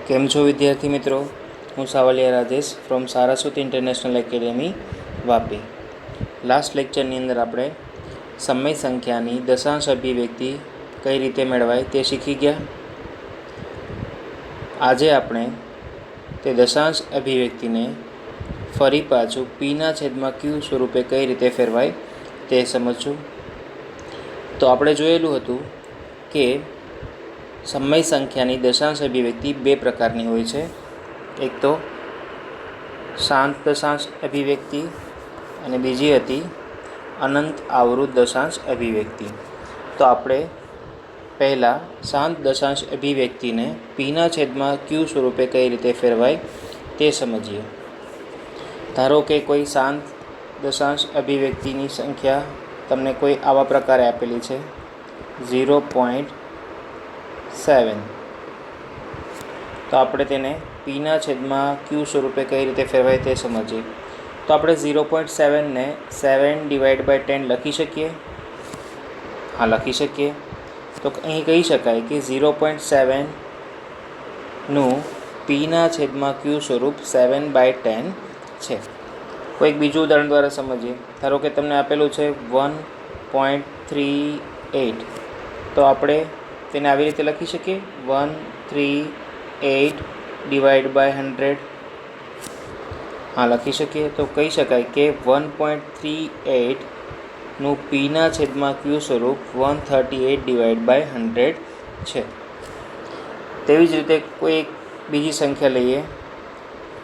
કેમ છો વિદ્યાર્થી મિત્રો? હું Savaliya Rajesh from Saraswat international academy Vapi. Last લેક્ચરની અંદર આપણે સમય સંખ્યાની દશાંશ અભિવ્યક્તિ કઈ રીતે મેળવાય તે શીખી ગયા. આજે આપણે તે દશાંશ અભિવ્યક્તિને ફરી પાછું પીના છેદમાં ક્યુ સ્વરૂપે કઈ રીતે ફેરવાય તે સમજશું. તો આપણે જોયેલું હતું કે સમય સંખ્યાની દશાંશ અભિવ્યક્તિ બે પ્રકારની હોય છે. એક તો શાંત દશાંશ અભિવ્યક્તિ અને બીજી હતી અનંત આવૃત દશાંશ અભિવ્યક્તિ. તો આપણે પહેલાં શાંત દશાંશ અભિવ્યક્તિને પીના છેદમાં ક્યુ સ્વરૂપે કઈ રીતે ફેરવાય તે સમજીએ. ધારો કે કોઈ શાંત દશાંશ અભિવ્યક્તિની સંખ્યા તમને કોઈ આવા પ્રકારે આપેલી છે 0.7. તો આપણે તેને પીના છેદમાં ક્યુ સ્વરૂપે કઈ રીતે ફેરવાય તે સમજીએ. તો આપણે 0.7ને 7/10 લખી શકીએ. હા, લખી શકીએ. તો અહીં કહી શકાય કે 0.7નું પીના છેદમાં ક્યુ સ્વરૂપ 7/10 છે. કોઈક બીજું ઉદાહરણ દ્વારા સમજીએ. ધારો કે તમને આપેલું છે 1.38. તો આપણે તેને આવી રીતે લખી શકીએ 138/100. હા, લખી શકીએ. તો કહી શકાય કે 1.38નું પીના છેદમાં ક્યુ સ્વરૂપ 138/100 છે. તેવી જ રીતે કોઈ એક બીજી સંખ્યા લઈએ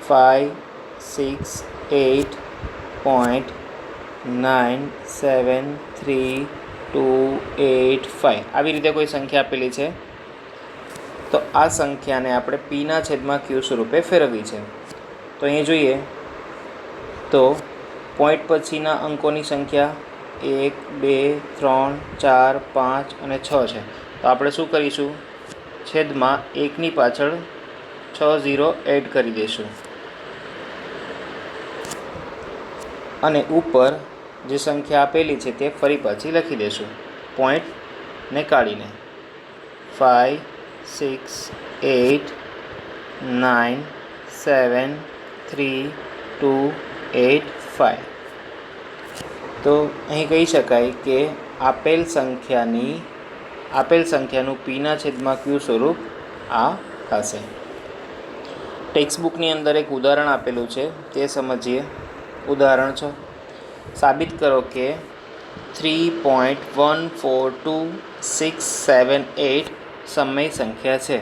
568.97328. આવી રીતે કોઈ સંખ્યા આપેલી છે. તો આ સંખ્યાને આપણે પીના છેદમાં ક્યુ સ્વરૂપે ફેરવવી છે. તો અહીં જોઈએ તો પોઈન્ટ પછીના અંકોની સંખ્યા 1, 2, 3, 4, 5 અને 6 છે. તો આપણે શું કરીશું? છેદમાં 1ની પાછળ 6 0 એડ કરી દઈશું અને ઉપર જે સંખ્યા આપેલી છે તે ફરી પાછી લખી દઈશું પોઈન્ટને કાઢીને 5, 6, 8, 9, 7, 3, 2, 8, 5. તો અહીં કહી શકાય કે આપેલ સંખ્યાનું પીના છેદમાં ક્યુ સ્વરૂપ આ થશે. ટેક્સ્ટબુકની અંદર એક ઉદાહરણ આપેલું છે તે સમજીએ. ઉદાહરણ 6. સાબિત કરો કે 3.142678 સમય સંખ્યા છે.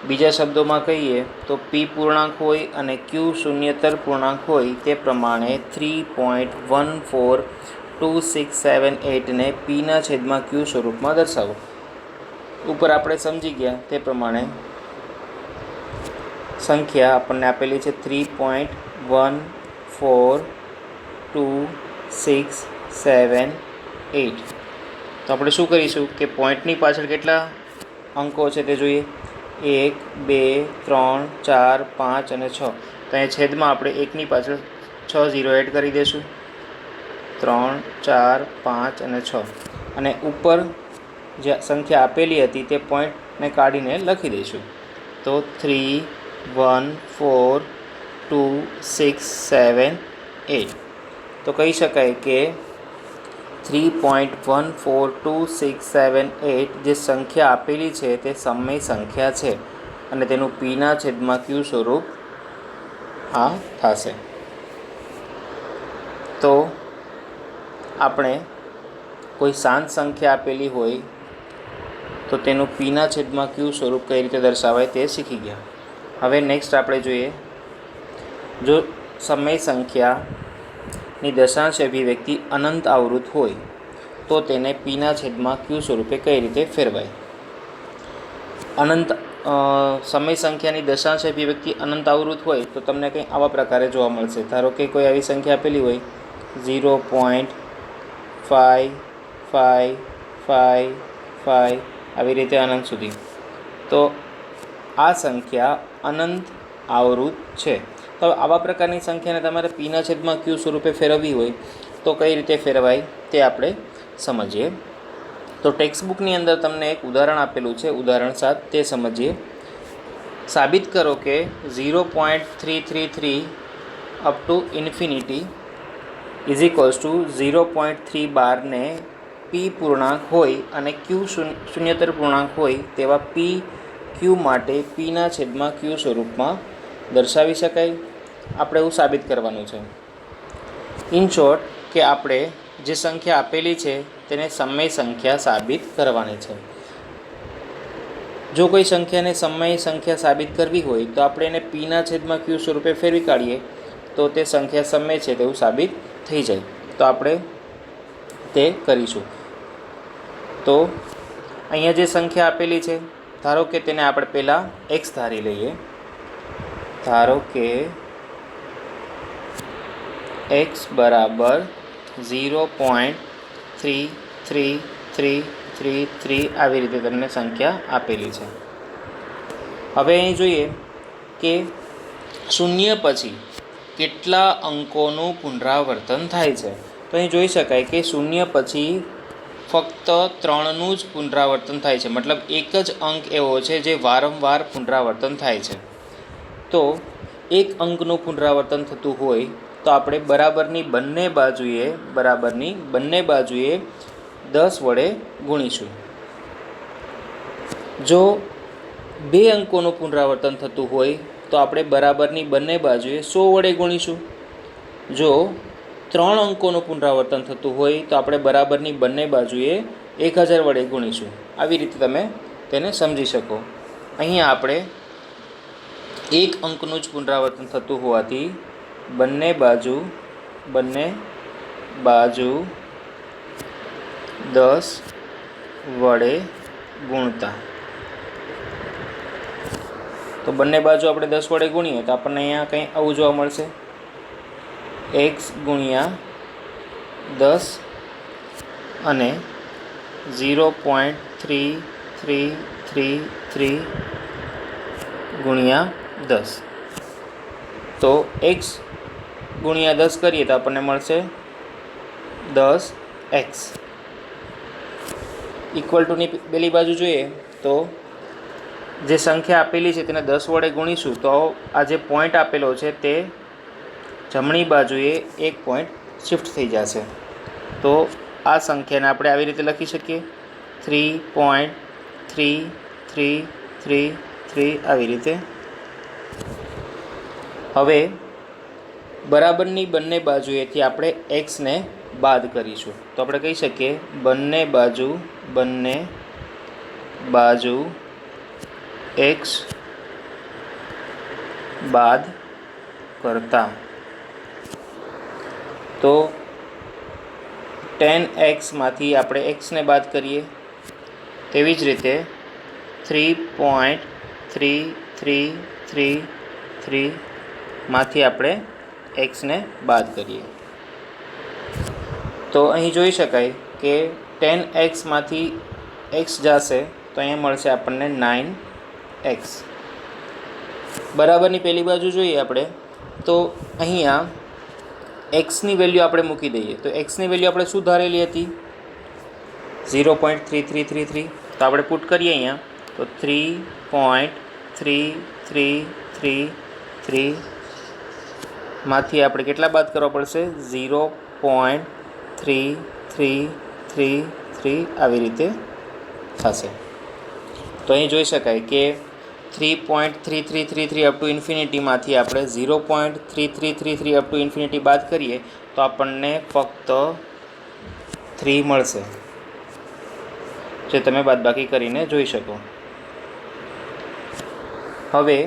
બીજા શબ્દોમાં કહીએ તો પી પૂર્ણાંક હોય અને ક્યુ શૂન્યતર પૂર્ણાંક હોય તે પ્રમાણે 3.142678ને પીના છેદમાં ક્યુ સ્વરૂપમાં દર્શાવો. ઉપર આપણે સમજી ગયા તે પ્રમાણે સંખ્યા આપણને આપેલી છે 3.142678. તો આપણે શું કરીશું કે પોઈન્ટની પાછળ કેટલા અંકો છે તે જોઈએ. 1, 2, 3, 4, 5 અને 6. તો અહીંયા છેદમાં આપણે 1ની પાછળ 6 0 એડ કરી દઈશું. 3, 4, 5 અને 6 અને ઉપર જે સંખ્યા આપેલી હતી તે પોઈન્ટને કાઢીને લખી દઈશું. તો 3.142678. તો કહી શકાય કે 3.142678 જે સંખ્યા આપેલી છે તે સમય સંખ્યા છે અને તેનું પીના છેદમાં ક્યુ સ્વરૂપ આ થશે. તો આપણે કોઈ શાંત સંખ્યા આપેલી હોય તો તેનું પીના છેદમાં ક્યુ સ્વરૂપ કઈ રીતે દર્શાવાય તે શીખી ગયા. હવે નેક્સ્ટ આપણે જોઈએ, જો સમય સંખ્યાની દશાંશ અભિવ્યક્તિ અનંત આવૃત હોય તો તેને પીના છેદમાં ક્યુ સ્વરૂપે કઈ રીતે ફેરવાય. સમય સંખ્યાની દશાંશ અભિવ્યક્તિ અનંત આવૃત હોય તો તમને કંઈ આવા પ્રકારે જોવા મળશે. ધારો કે કોઈ આવી સંખ્યા આપેલી હોય 0.5555 આવી રીતે અનંત સુધી. તો આ સંખ્યા અનંત આવૃત છે. તો આવા પ્રકારની સંખ્યાને તમારે પીના છેદમાં ક્યુ સ્વરૂપે ફેરવવી હોય તો કઈ રીતે ફેરવાય તે આપણે સમજીએ. તો ટેક્સ્ટબુકની અંદર તમને એક ઉદાહરણ આપેલું છે, ઉદાહરણ 7, તે સમજીએ. સાબિત કરો કે 0.333 up to infinity is equals to 0.3 બારને પી પૂર્ણાંક હોય અને ક્યુ શૂન્યતર પૂર્ણાંક હોય તેવા પી ક્યુ માટે પીના છેદમાં ક્યુ સ્વરૂપમાં દર્શાવી શકાય. આપણે એવું સાબિત કરવાનું છે. ઇન શોર્ટ કે આપણે જે સંખ્યા આપેલી છે તેને સમય સંખ્યા સાબિત કરવાની છે. જો કોઈ સંખ્યાને સમય સંખ્યા સાબિત કરવી હોય તો આપણે એને પીના છેદમાં ક્યુ સ્વરૂપે ફેરવી કાઢીએ તો તે સંખ્યા સમય છે તેવું સાબિત થઈ જાય. તો આપણે તે કરીશું. તો અહીંયા જે સંખ્યા આપેલી છે, ધારો કે તેને આપણે પહેલાં એક્સ ધારી લઈએ. ધારો કે એક્સ બરાબર 0.33333 આવી રીતે તમને સંખ્યા આપેલી છે. હવે અહીં જોઈએ કે શૂન્ય પછી કેટલા અંકોનું પુનરાવર્તન થાય છે. તો અહીં જોઈ શકાય કે શૂન્ય પછી ફક્ત 3નું જ પુનરાવર્તન થાય છે. મતલબ એક જ અંક એવો છે જે વારંવાર પુનરાવર્તન થાય છે. તો એક અંકનું પુનરાવર્તન થતું હોય તો આપણે બરાબરની બંને બાજુએ 10 વડે ગુણીશું. જો 2 અંકોનું પુનરાવર્તન થતું હોય તો આપણે બરાબરની બંને બાજુએ 100 વડે ગુણીશું. જો 3 અંકોનું પુનરાવર્તન થતું હોય તો આપણે બરાબરની બંને બાજુએ 1000 વડે ગુણીશું. આવી રીતે તમે તેને સમજી શકો. અહીંયા આપણે એક અંકનું જ પુનરાવર્તન થતું હોવાથી બંને બાજુ 10 વડે ગુણતા, તો બંને બાજુ આપણે 10 વડે ગુણીએ તો આપણને અહીંયા કંઈ આવું જોવા મળશે. એક્સ ગુણ્યા 10 અને 0.3333 ગુણ્યા 10. તો એક્સ ગુણ્યા 10 કરીએ તો આપણને મળશે 10x. ઇક્વલ ટુની પેલી બાજુ જોઈએ તો જે સંખ્યા આપેલી છે તેને 10 વડે ગુણીશું તો આ જે પોઈન્ટ આપેલો છે તે જમણી બાજુએ એક પોઈન્ટ શિફ્ટ થઈ જશે. તો આ સંખ્યાને આપણે આવી રીતે લખી શકીએ 3.3333 આવી રીતે. હવે બરાબરની બંને બાજુએથી આપણે એક્સને બાદ કરીશું. તો આપણે કહી શકીએ બંને બાજુ એક્સ બાદ કરતા, તો 10xમાંથી આપણે એક્સને બાદ કરીએ. તેવી જ રીતે 3.3333 માંથી આપણે એક્સને બાદ કરીએ. તો અહીં જોઈ શકાય કે 10xમાંથી એક્સ જશે તો અહીંયા મળશે આપણને 9x. બરાબરની પહેલી બાજુ જોઈએ આપણે તો અહીંયા એક્સની વેલ્યુ આપણે મૂકી દઈએ. તો એક્સની વેલ્યુ આપણે શું ધારેલી હતી? 0.3333. તો આપણે પુટ કરીએ અહીંયા તો 3.3333 માંથી આપણે કેટલા બાદ કરવા પડશે? 0.3333 આવી રીતે થશે. તો અહીં જોઈ શકાય કે 3.3333 અપ ટુ ઇન્ફિનિટીમાંથી આપણે 0.3333 અપ ટુ ઇન્ફિનિટી બાદ કરીએ તો આપણને ફક્ત 3 મળશે, જે તમે બાદબાકી કરીને જોઈ શકો. હવે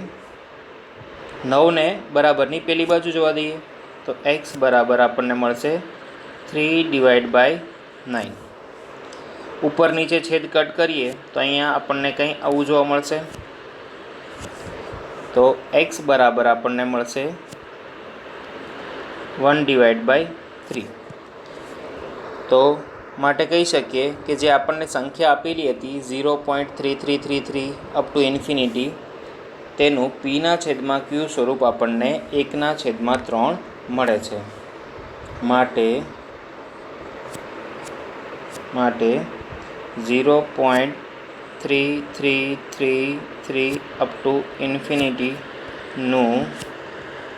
9ને બરાબરની પેલી બાજુ જોવા દઈએ તો x બરાબર આપણને મળશે 3/9. ઉપર નીચે છેદ કટ કરીએ તો અહીંયા આપણને કંઈ આવું જોવા મળશે. તો x બરાબર આપણને મળશે 1/3. તો માટે કહી શકીએ કે જે આપણને સંખ્યા આપેલી હતી 0.3333 અપ ટુ ઇન્ફિનિટી તેનું પીના છેદમાં ક્યુ સ્વરૂપ આપણને 1/3 મળે છે. માટે 0.3333 3 અપ ટુ ઇન્ફિનિટીનું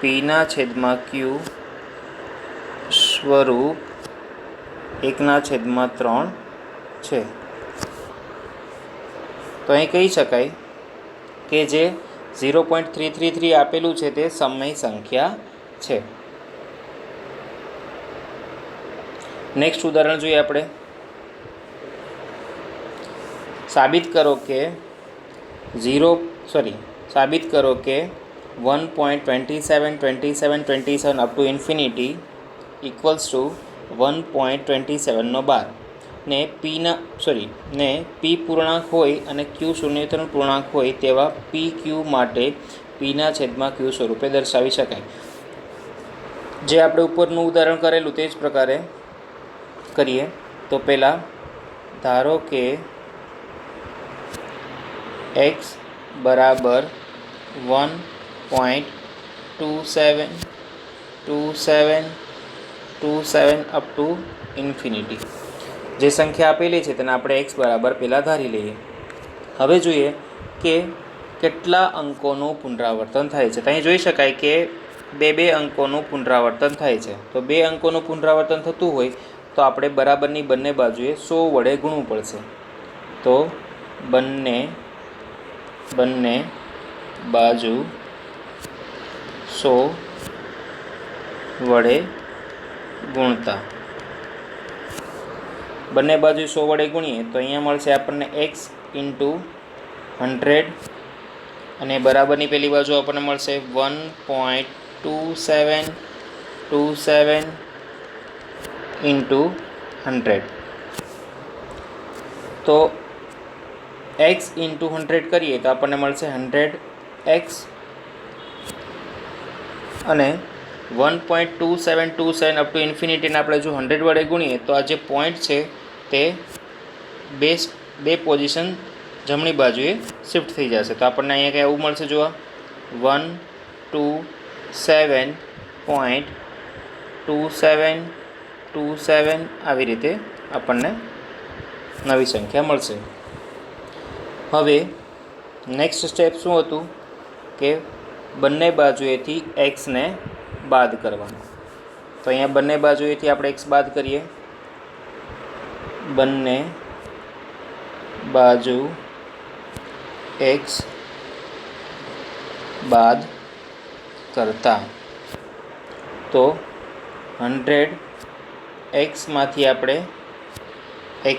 પીના છેદમાં ક્યુ સ્વરૂપ 1/3 છે. તો અહીં કહી શકાય કે જે 0.333 આપેલું છે તે સમય સંખ્યા છે. નેક્સ્ટ ઉદાહરણ જોઈએ આપણે. સાબિત કરો કે 1.27 up to infinity equals to 1.27/12 ને પી પૂર્ણાંક હોય અને ક્યુ શૂન્યતમ પૂર્ણાંક હોય તેવા પી ક્યુ માટે પીના છેદમાં ક્યુ સ્વરૂપે દર્શાવી શકાય. જે આપણે ઉપરનું ઉદાહરણ કરેલું તે જ પ્રકારે કરીએ. તો પહેલાં ધારો કે x બરાબર 1.27 અપ ટુ ઇન્ફિનિટી જે સંખ્યા આપેલી છે તેને આપણે x બરાબર પહેલાં ધારી લઈએ. હવે જોઈએ કે કેટલા અંકોનું પુનરાવર્તન થાય છે. તો અહીં જોઈ શકાય કે બે અંકોનું પુનરાવર્તન થાય છે. તો 2 અંકોનું પુનરાવર્તન થતું હોય તો આપણે બરાબરની બંને બાજુએ 100 વડે ગુણવું પડશે. તો બંને બાજુ 100 વડે ગુણતા બંને બાજુ 100 વડે ગુણીએ તો અહીંયા મળશે આપણને x ઇન્ટુ 100 અને બરાબરની પેલી બાજુ આપણને મળશે 1.27 ઇન્ટુ 100. તો x ઇન્ટુ 100 કરીએ તો આપણને મળશે 100x અને 1.27 અપ ટુ ઇન્ફિનિટીને આપણે જો 100 વડે ગુણીએ તો આ જે પોઈન્ટ છે તે બે પોઝિશન જમણી બાજુએ શિફ્ટ થઈ જશે. તો આપણને અહીંયા કંઈ એવું મળશે જોવા 127.27 આવી રીતે આપણને નવી સંખ્યા મળશે. હવે નેક્સ્ટ સ્ટેપ શું હતું કે બંને બાજુએથી એક્સને બાદ કરવાનો. તો અહીંયા બંને બાજુએથી આપણે x બાદ કરીએ. બંને બાજુ x બાદ કરતા તો 100x માંથી આપણે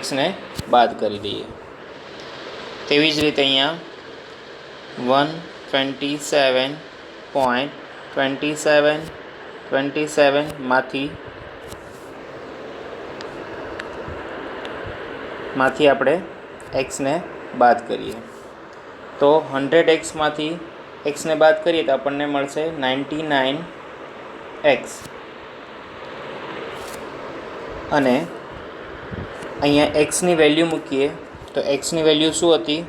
xને બાદ કરી દઈએ. તેવી જ રીતે અહીંયા 127.27 માંથી આપણે xને બાદ કરીએ. તો 100x માંથી xને બાદ કરીએ તો આપણને મળશે 99x અને અહીંયા xની વેલ્યુ મૂકીએ તો xની વેલ્યુ શું હતી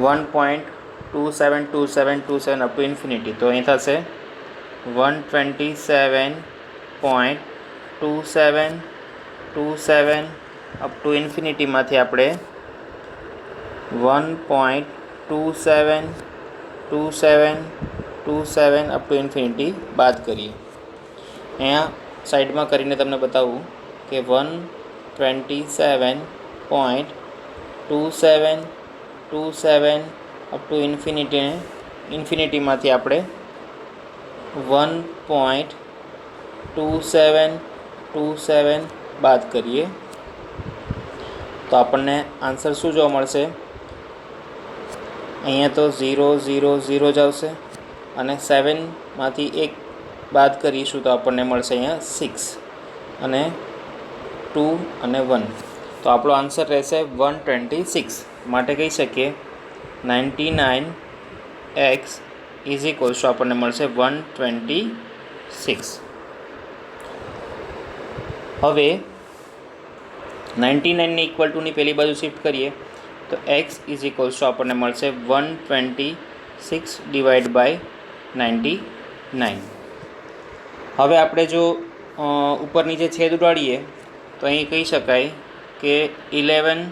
1.27 અપ ટુ ઇન્ફિનિટી. તો અહીં થશે 127.27 અપ ટુ ઇન્ફિનિટીમાંથી આપણે 1.27 અપ ટુ ઇન્ફિનિટી બાદ કરીએ. અહીંયા સાઈડમાં કરીને તમને બતાવું કે 127.27 અપ ટુ ઇન્ફિનિટીમાંથી આપણે 1.27 બાદ કરીએ તો આપણને આન્સર શું જોવા મળશે? અહીંયા તો 0 0 0 જ આવશે અને 7માંથી 1 બાદ કરીશું તો આપણને મળશે અહીંયા 6 અને 2 અને 1. તો આપણો આન્સર રહેશે 126. માટે કહી શકીએ 99x ઇઝ ઇક્વલ્સ ટુ આપણને મળશે 126. હવે 99ને ઇક્વલ ટુની પહેલી બાજુ શિફ્ટ કરીએ તો x ઇઝ ઇક્વલ્સ ટુ આપણને મળશે 126 ડિવાઈડ બાય 99. હવે આપણે જો ઉપર નીચે છેદ ઉડાડીએ તો અહીં કહી શકાય કે 11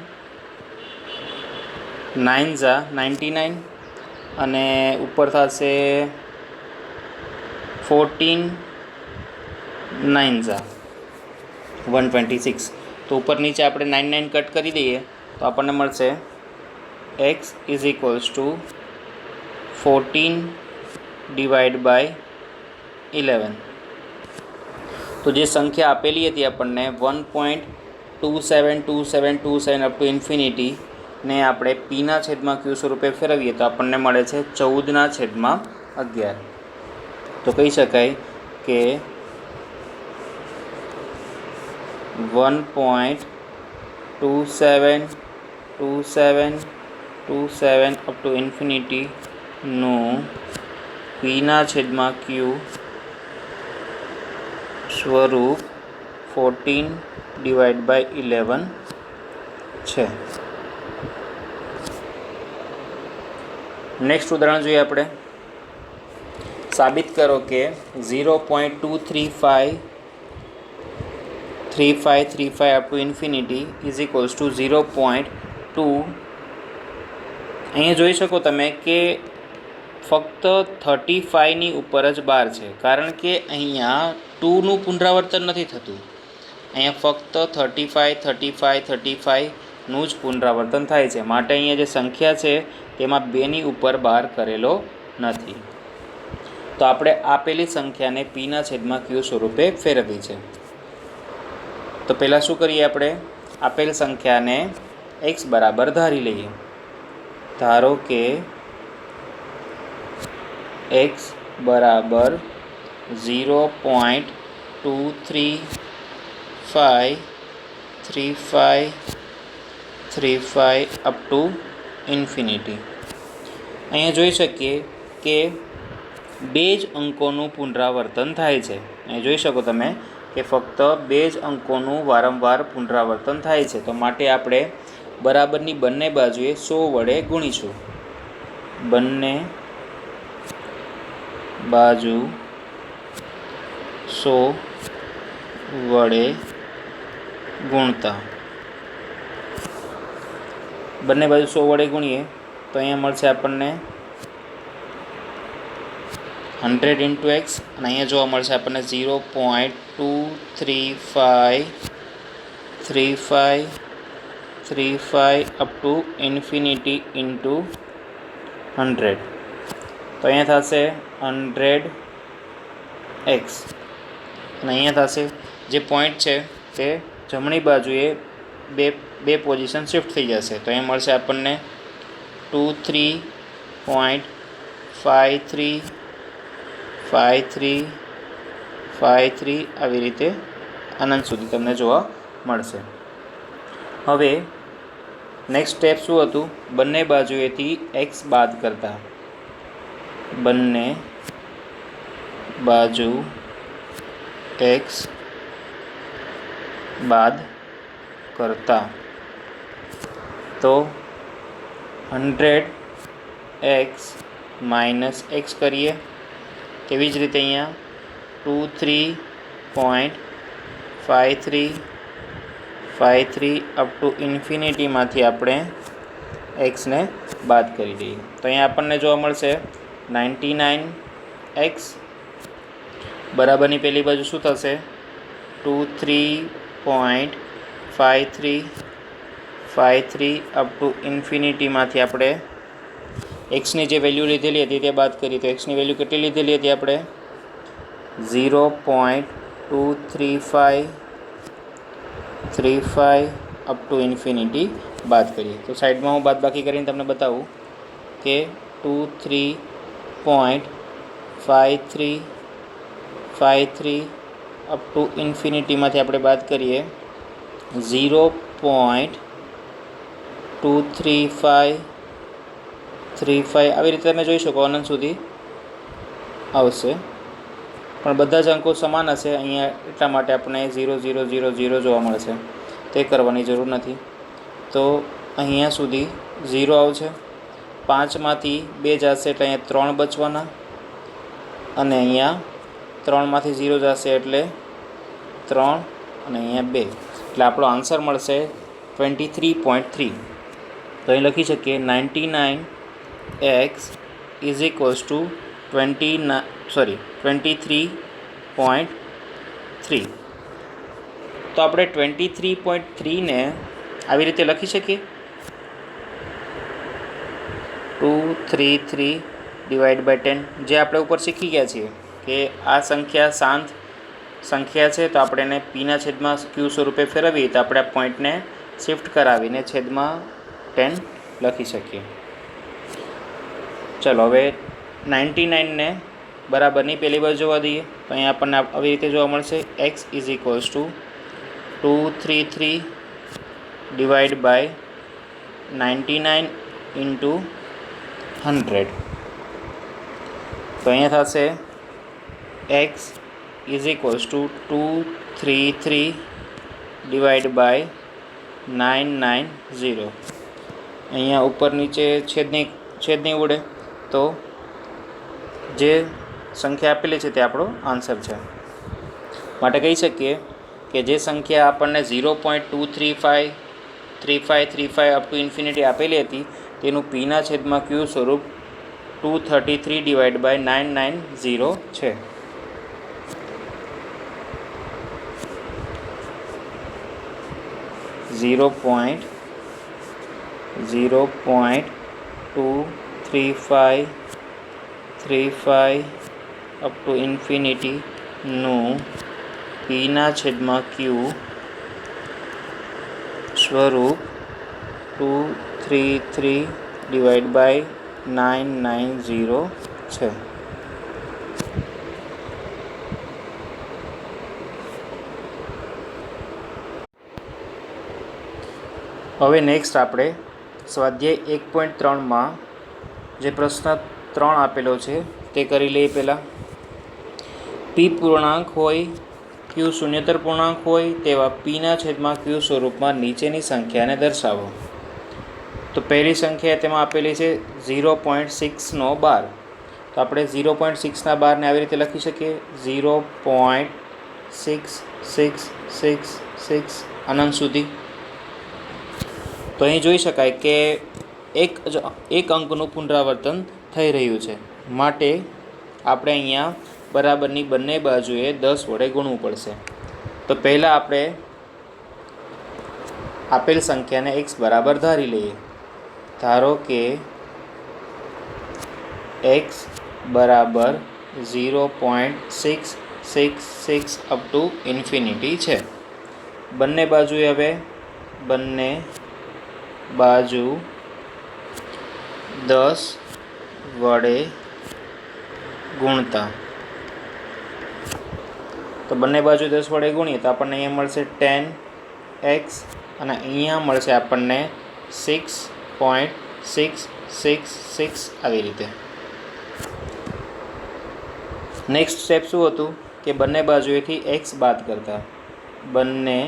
9 ઝા 99 અને ઉપર થશે 14 9 ઝા 126. તો ઉપર નીચે આપણે 99 કટ કરી દઈએ તો આપણને મળશે x is equals to 14 divide by 11. તો જે સંખ્યા આપેલી હતી આપણને 1.272727 અપ ટુ ઇન્ફિનિટી ને આપણે પીના છેદમાં ક્યુ સ્વરૂપે ફેરવીએ તો આપણને મળે છે 14/11. તો કહી શકાય કે 1.272727 અપ ટુ ઇન્ફિનિટીનું પીના છેદમાં ક્યુ સ્વરૂપ 14/11 છે. નેક્સ્ટ ઉદાહરણ જોઈએ આપણે. સાબિત કરો કે 0.2353535 up to infinity is equals two 0.2. અહીંયા જોઈ શકો તમે કે ફક્ત 35ની ઉપર જ બાર છે, કારણ કે અહીંયા 2નું પુનરાવર્તન નથી થતું. અહીંયા ફક્ત 35નું જ પુનરાવર્તન થાય છે, માટે અહીંયા જે સંખ્યા છે તેમાં 2ની ઉપર બાર કરેલો નથી. તો આપણે આપેલી સંખ્યાને પીના છેદમાં ક્યુ સ્વરૂપે ફેરવવી છે. તો પહેલાં શું કરીએ, આપણે આપેલ સંખ્યાને x બરાબર ધારી લઈએ. ધારો કે x બરાબર 0.2353535 અપ ટુ ઇન્ફિનિટી. અહીંયા જોઈ શકીએ કે 2 જ અંકોનું પુનરાવર્તન થાય છે. અહીં જોઈ શકો તમે કે ફક્ત 2 જ અંકોનું વારંવાર પુનરાવર્તન થાય છે. તો માટે આપણે બરાબરની બંને બાજુએ 100 વડે ગુણીશું. બંને બાજુ 100 વડે ગુણતા બંને બાજુ 100 વડે ગુણીએ તો અહીંયા મળશે આપણને 100 ઇન્ટુ x અને અહીંયા જોવા મળશે આપણને 0.2353535 અપ ટુ ઇન્ફિનિટી ઇન્ટુ 100. તો અહીંયા થશે 100x અને અહીંયા થશે જે પોઈન્ટ છે તે જમણી બાજુએ બે પોઝિશન શિફ્ટ થઈ જશે. તો અહીંયા મળશે આપણને 23.5353 આવી રીતે અનંત સુધી તમને જોવા મળશે. હવે નેક્સ્ટ સ્ટેપ શું હતું, બંને બાજુએથી x બાદ કરતા. બંને બાજુ x બાદ કરતા તો 100x માઇનસ x કરીએ. તેવી જ રીતે અહીંયા 23.5353 અપ ટુ ઇન્ફિનિટીમાંથી આપણે એક્સને બાદ કરી દઈએ. તો અહીંયા આપણને જોવા મળશે 99x બરાબરની પહેલી બાજુ શું થશે 23.5353 અપ ટુ ઇન્ફિનિટીમાંથી આપણે એક્સની જે વેલ્યુ લીધેલી હતી તે બાદ કરીએ તો એક્સની વેલ્યુ કેટલી લીધેલી હતી આપણે 0.23535 અપ ટુ ઇન્ફિનિટી બાદ કરીએ. તો સાઈડમાં હું બાદબાકી કરીને તમને બતાવું કે 23.5353 અપ ટુ ઇન્ફિનિટીમાંથી આપણે બાદ કરીએ 0.23535 આવી રીતે તમે જોઈ શકો અનંત સુધી આવશે, પણ બધા જ અંકો સમાન હશે. અહીંયા એટલા માટે આપણે 0 0 0 0 જોવા મળશે, તે કરવાની જરૂર નથી. તો અહીંયા સુધી 0 આવશે. 5માંથી 2 જશે એટલે અહીંયા 3 બચવાના અને અહીંયા 3માંથી 0 જશે એટલે 3 અને અહીંયા 2 એટલે આપણો આન્સર મળશે 23.3. તો અહીં લખી શકીએ 99x ઇઝ ઇક્વલ્સ ટુ 23.3. તો આપણે 23.3ને આવી રીતે લખી શકીએ 233 ડિવાઇડ બાય 10, જે આપણે ઉપર શીખી ગયા છીએ કે આ સંખ્યા શાંત સંખ્યા છે, તો આપણે એને પીના છેદમાં ક્યુ સ્વરૂપે ફેરવીએ તો આપણે આ પોઈન્ટને શિફ્ટ કરાવીને છેદમાં 10 લખી શકીએ. ચલો હવે 99ને બરાબરની પહેલી બાજુ જોવા દઈએ તો અહીંયા આપણને આવી રીતે જોવા મળશે x is equals to 233 divide by 99 into 100. તો અહીંયા થશે x is equals to 233 divide by 990. અહીંયા ઉપર નીચે છેદની ઉડે તો જે સંખ્યા આપેલી છે તે આપણો આન્સર છે. માટે કહી શકીએ કે જે સંખ્યા આપણને 0.23535 અપ ટુ ઇન્ફિનિટી આપેલી હતી તેનું પીના છેદમાં ક્યુ સ્વરૂપ 233 ડિવાઇડ બાય 990 છે. ઝીરો પોઈન્ટ 235 અપ ટુ ઇન્ફિનિટીનું પીના છેદમાં ક્યુ સ્વરૂપ 233 ડિવાઇડ બાય 990 છે. હવે નેક્સ્ટ આપણે સ્વાધ્યાય 1.3માં જે પ્રશ્ન 3 આપેલો છે તે કરી લઈએ. પહેલાં પી પૂર્ણાંક હોય ક્યુ શૂન્યતર પૂર્ણાંક હોય તેવા પીના છેદમાં ક્યુ સ્વરૂપમાં નીચેની સંખ્યાને દર્શાવો. તો પહેલી સંખ્યા તેમાં આપેલી છે 0.6નો 12. તો આપણે 0.6ના 12ને આવી રીતે લખી શકીએ 0.6666 અનંત સુધી. તો અહીં જોઈ શકાય કે એક અંકનું પુનરાવર્તન થઈ રહ્યું છે, માટે આપણે અહીંયા બરાબરની બંને બાજુએ 10 વડે ગુણવું પડશે. તો પહેલાં આપણે આપેલ સંખ્યાને x બરાબર ધારી લઈએ. ધારો કે x બરાબર 0.666 અપ ટુ ઇન્ફિનિટી છે. બંને બાજુએ હવે બંને બાજુ 10 વડે ગુણતા, તો બંને બાજુ 10 વડે ગુણીએ તો આપણને અહીંયા મળશે 10x અને અહીંયા મળશે આપણને 6.666 આવી રીતે. નેક્સ્ટ સ્ટેપ શું હતું કે બંને બાજુએથી x બાદ કરતા, બંને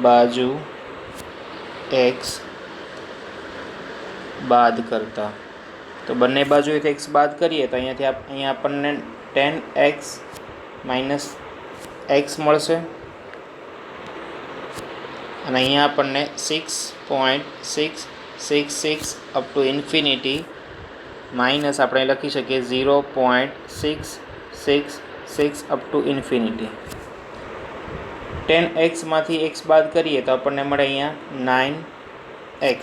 બાજુ x બાદ કરતા. તો બંને બાજુએથી x બાદ કરીએ તો અહીંયા આપણને 10x માઇનસ x મળશે અને અહીંયા આપણને 6.666 અપ ટુ ઇન્ફિનિટી માઇનસ આપણે લખી શકીએ 0.666 અપ ટુ ઇન્ફિનિટી. 10xમાંથી x બાદ કરીએ તો આપણને મળે અહીંયા 9x.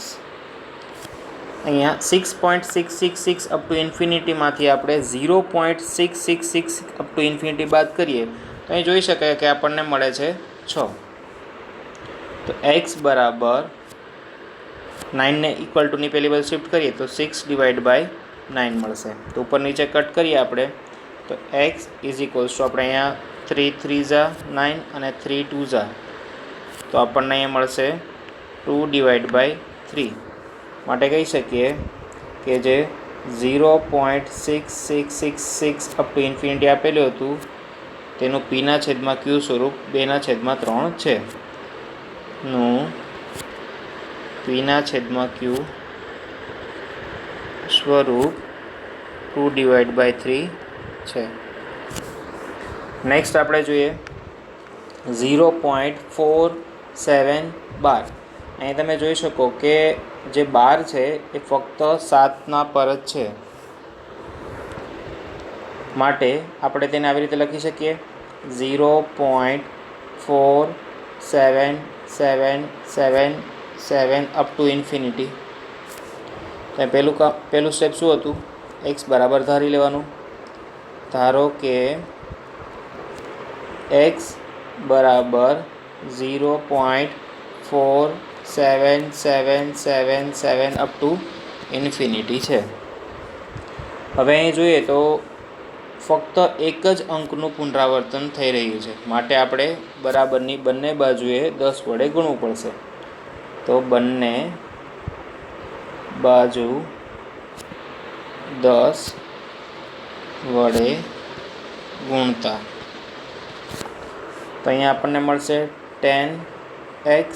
અહીંયા 6.666 અપ ટુ ઇન્ફિનિટીમાંથી આપણે 0.666 અપ ટુ ઇન્ફિનિટી બાદ કરીએ તો અહીં જોઈ શકાય કે આપણને મળે છે 6. તો x બરાબર 9ને ઇક્વલ ટુની પહેલી બાજુ શિફ્ટ કરીએ તો 6 ડિવાઇડ બાય 9 મળશે. તો ઉપર નીચે કટ કરીએ આપણે તો x ઇઝ ઇક્વલ્સ ટુ આપણે અહીંયા 3 3 9 અને 3 2 તો આપણને અહીંયા મળશે 2 ડિવાઇડ બાય 3. માટે કહી શકીએ કે જે 0.6666 અપ ટુ ઇન્ફિનિટી આપેલું હતું તેનું પીના છેદમાં ક્યુ સ્વરૂપ 2/3 છે. નું પીના છેદમાં ક્યુ સ્વરૂપ 2 ડિવાઇડ બાય 3 છે. નેક્સ્ટ આપણે જોઈએ 0.4712. અહીં તમે જોઈ શકો કે જે 12 છે એ ફક્ત 7ના પર જ છે, માટે આપણે તેને આવી રીતે લખી શકીએ 0.477777 અપ ટુ ઇન્ફિનિટી. તો પહેલું સ્ટેપ શું હતું? એક્સ બરાબર ધારી લેવાનું. ધારો કે એક્સ બરાબર 0.477777 અપ ટુ ઇન્ફિનિટી છે. હવે અહીં જોઈએ તો ફક્ત એક જ અંકનું પુનરાવર્તન થઈ રહ્યું છે, માટે આપણે બરાબરની બંને બાજુએ 10 વડે ગુણવું પડશે. તો બંને બાજુ 10 વડે ગુણતા તો અહીંયા આપણને મળશે 10x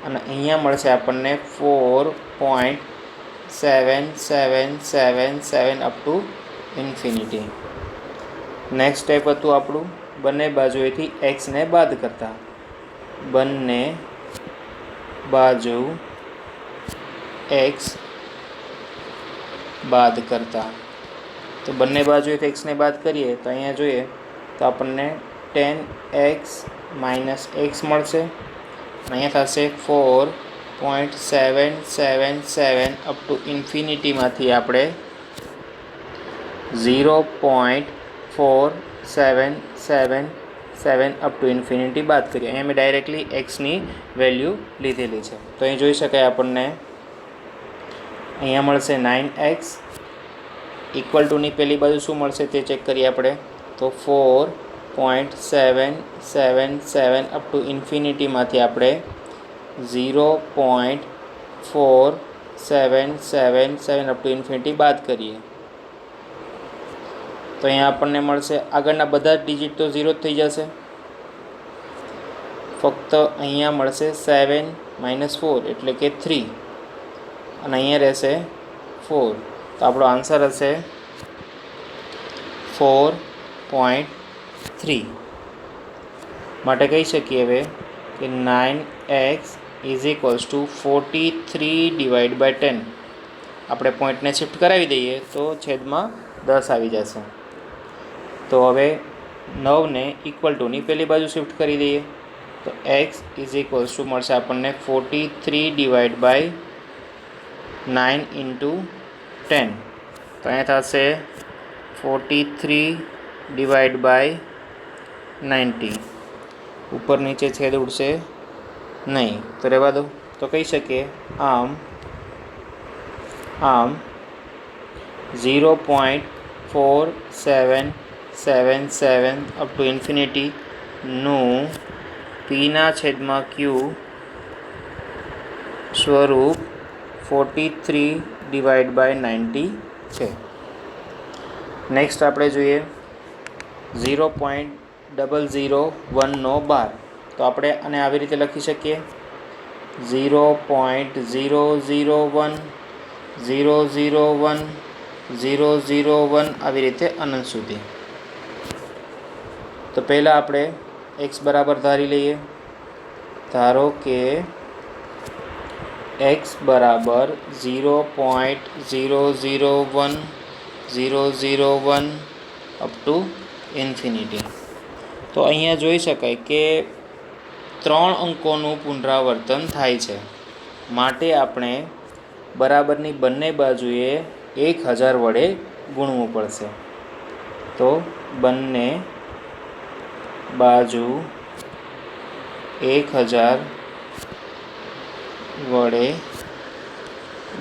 અને અહીંયા મળશે આપણને 4.7777 up to infinity. Next step હતું આપણું બંને બાજુએથી એક્સને બાદ કરતા. બંને બાજુ એક્સ બાદ કરતા. તો બંને બાજુએથી એક્સને બાદ કરીએ તો અહીંયા જોઈએ તો આપણને 10x માઇનસ એક્સ મળશે. અહીંયા થશે 4.777 અપ ટુ ઇન્ફિનિટીમાંથી આપણે 0.4777 અપ ટુ ઇન્ફિનિટી બાદ કરીએ. અહીંયા મેં ડાયરેક્ટલી એક્સની વેલ્યુ લીધેલી છે. તો અહીં જોઈ શકાય આપણને અહીંયા મળશે 9x ઇક્વલ ટુની પહેલી બાજુ શું મળશે તે ચેક કરીએ આપણે. તો 4.777 અપ ટુ ઇન્ફિનિટીમાંથી આપણે 0.4777 અપ ટુ ઇન્ફિનિટી બાદ કરીએ તો અહીંયા આપણને મળશે આગળના બધા જ ડિજિટ તો 0 જ થઈ જશે. ફક્ત અહીંયા મળશે 7 માઇનસ 4 એટલે કે 3 અને અહીંયા રહેશે 4. તો આપણો આન્સર હશે 4.3. માટે કહી શકીએ હવે કે 9x ઇઝ ઇક્વલ્સ ટુ 43/10. આપણે પોઈન્ટને શિફ્ટ કરાવી દઈએ તો છેદમાં 10 આવી જશે. તો હવે 9ને ઇક્વલ ટુની પહેલી બાજુ શિફ્ટ કરી દઈએ તો x ઇઝ ઇક્વલ્સ ટુ મળશે આપણને 43/9 ઇન્ટુ 10. તો અહીંયા થશે 43/90. ઉપર નીચે છેદ ઉડશે નહીં તો રહેવા દો. તો કહી શકીએ આમ 0.4777 અપ ટુ ઇન્ફિનિટીનું p/q સ્વરૂપ 43/90 છે. નેક્સ્ટ આપણે જોઈએ 0.001નો બાર. તો આપણે આને આવી રીતે લખી શકીએ 0.001 આવી રીતે અનંત સુધી. તો પહેલાં આપણે એક્સ બરાબર ધારી લઈએ. ધારો કે એક્સ બરાબર 0.001 અપ ટુ ઇન્ફિનિટી. તો અહીંયા જોઈ શકાય કે 3 અંકોનું પુનરાવર્તન થાય છે, માટે આપણે બરાબરની બંને બાજુએ 1000 વડે ગુણવું પડશે. તો બંને બાજુ 1000 વડે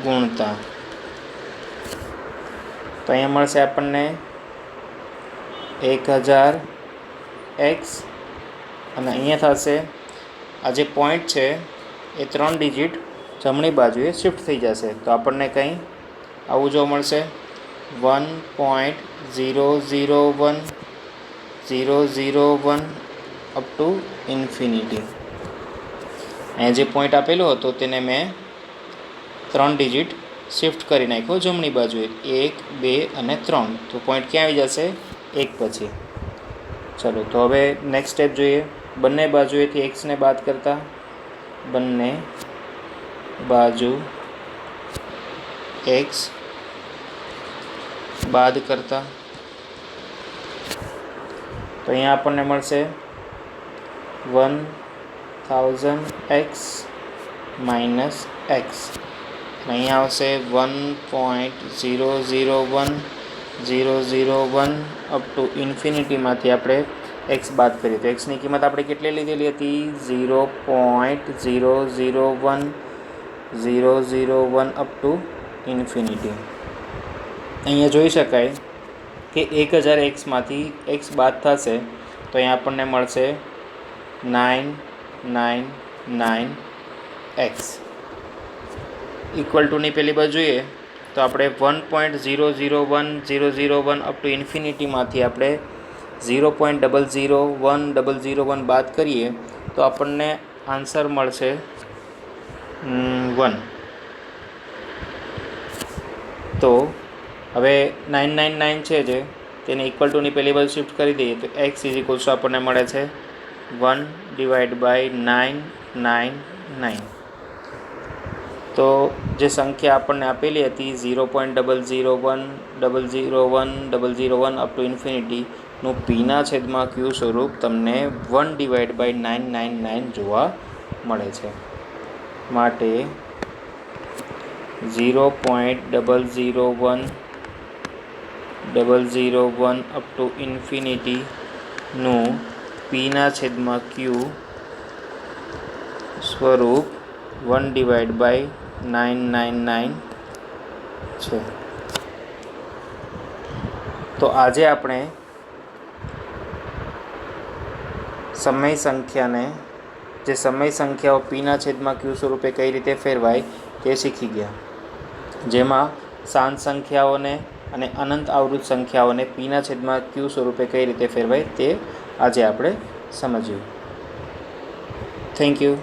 ગુણતા તો અહીંયા મળશે આપણને 1000x અને અહીંયા થશે આ જે પોઈન્ટ છે એ 3 ડિજિટ જમણી બાજુએ શિફ્ટ થઈ જશે. તો આપણને કંઈ આવું જોવા મળશે 1.001 અપ ટુ ઇન્ફિનિટી. અહીંયા જે પોઈન્ટ આપેલો હતો તેને મેં 3 ડિજિટ શિફ્ટ કરી નાખ્યો જમણી બાજુએ 1, 2 અને 3. તો પોઈન્ટ ક્યાં આવી જશે? 1 પછી. ચલો તો હવે નેક્સ્ટ સ્ટેપ જોઈએ. બંને બાજુએથી એક્સને બાદ કરતા બંને બાજુ x બાદ કરતા તો અહીંયા આપણને મળશે 1000x માઇનસ એક્સ. અહીંયા આવશે 1.001001 અપ ટુ ઇન્ફિનિટીમાંથી આપણે એક્સ બાદ કરીએ તો એક્સની કિંમત આપણે કેટલી લીધેલી હતી? 0.001001 અપ ટુ ઇન્ફિનિટી. અહીંયા જોઈ શકાય કે 1000 એક્સમાંથી એક્સ બાદ થશે તો અહીંયા આપણને મળશે 999x. ઇક્વલ ટુની પહેલી બાજુ જોઈએ તો આપણે 1.001001 અપ ટુ ઇન્ફિનિટીમાંથી આપણે 0.001001 બાદ કરીએ તો આપણને આન્સર મળશે 1. તો હવે 999 છે જે તેને ઇક્વલ ટુની પહેલી બાજુ શિફ્ટ કરી દઈએ તો x ઇઝ ઇક્વલ્સ ટુ આપણને મળે છે 1/999. તો જે સંખ્યા આપણને આપેલી હતી 0.001001 અપ ટુ ઇન્ફિનિટીનું પીના છેદમાં ક્યુ સ્વરૂપ તમને 1/999 જોવા મળે છે. માટે 0.01001 અપ ટુ ઇન્ફિનિટીનું પીના છેદમાં ક્યુ સ્વરૂપ 1/999 છે. તો આજે આપણે સમય સંખ્યાઓ પીના છેદમાં ક્યુ સ્વરૂપે કઈ રીતે ફેરવાય તે શીખી ગયા, જેમાં શાંત સંખ્યાઓને અને અનંત આવૃત સંખ્યાઓને પીના છેદમાં ક્યુ સ્વરૂપે કઈ રીતે ફેરવાય તે આજે આપણે સમજ્યું. Thank you.